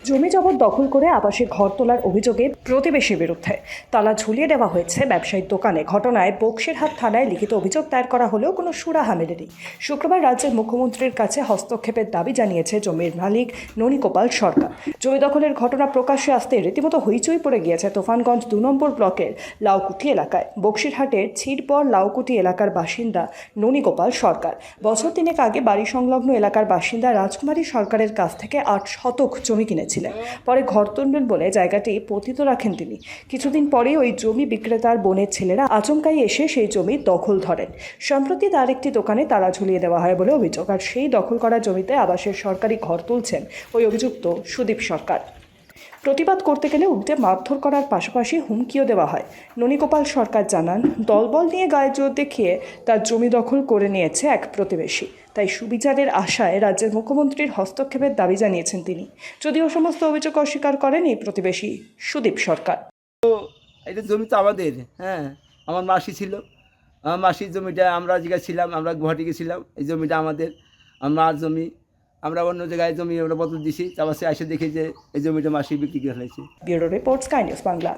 জমি জবরদখল করে আবাসে ঘর তোলার অভিযোগে প্রতিবেশীর বিরুদ্ধে তালা ঝুলিয়ে দেওয়া হয়েছে ব্যবসায়িক দোকানে। ঘটনায় বক্সিরহাট থানায় লিখিত অভিযোগ দায়ের করা হলেও কোনো সুরাহা মেলেনি। শুক্রবার রাজ্যের মুখ্যমন্ত্রীর কাছে হস্তক্ষেপের দাবি জানিয়েছে জমির মালিক ননীগোপাল সরকার। জমি দখলের ঘটনা প্রকাশ্যে আসতে রীতিমতো হইচই পড়ে গিয়েছে তুফানগঞ্জ 2 নম্বর ব্লকের লাউকুটি এলাকায়। বক্সিরহাটের ছিরপর লাউকুটি এলাকার বাসিন্দা ননীগোপাল সরকার বছর তিনেক আগে বাড়ি সংলগ্ন এলাকার বাসিন্দা রাজকুমারী সরকারের কাছ থেকে 8 শতক জমি কিনেছিলেন। পরে ঘর তুলবেন বলে জায়গাটি পতিত রাখেন তিনি। কিছুদিন পরে ওই জমি বিক্রেতার বোনের ছেলেরা আচমকাই এসে সেই জমি দখল ধরেন। সম্প্রতি তার একটি দোকানে তালা ঝুলিয়ে দেওয়া হয় বলে অভিযোগ। আর সেই দখল করা জমিতে আবাসের সরকারি ঘর তুলছেন ওই অভিযুক্ত সুদীপ সরকার। প্রতিবাদ করতে গেলে উল্টে মারধর করার পাশাপাশি হুমকিও দেওয়া হয়। ননীগোপাল সরকার জানান, দলবল নিয়ে গায়ে জোর দেখিয়ে তার জমি দখল করে নিয়েছে এক প্রতিবেশী। তাই সুবিচারের আশায় রাজ্যের মুখ্যমন্ত্রীর হস্তক্ষেপের দাবি জানিয়েছেন তিনি। যদিও সমস্ত অভিযোগ অস্বীকার করেন এই প্রতিবেশী সুদীপ সরকার। এটা জমি তো আমাদের, হ্যাঁ, আমার মাসি ছিল। আমার মাসির জমিটা আমরা ছিলাম, আমরা গুয়াহাটি গেছিলাম। এই জমিটা আমাদের, আমার জমি। আমরা অন্য জায়গায় জমি আমরা বদল দিছি, তারপর সে এসে দেখি যে এই জমিটা মাসি বিক্রি করে ফেলেছে। Bureau report, sky news Bangla.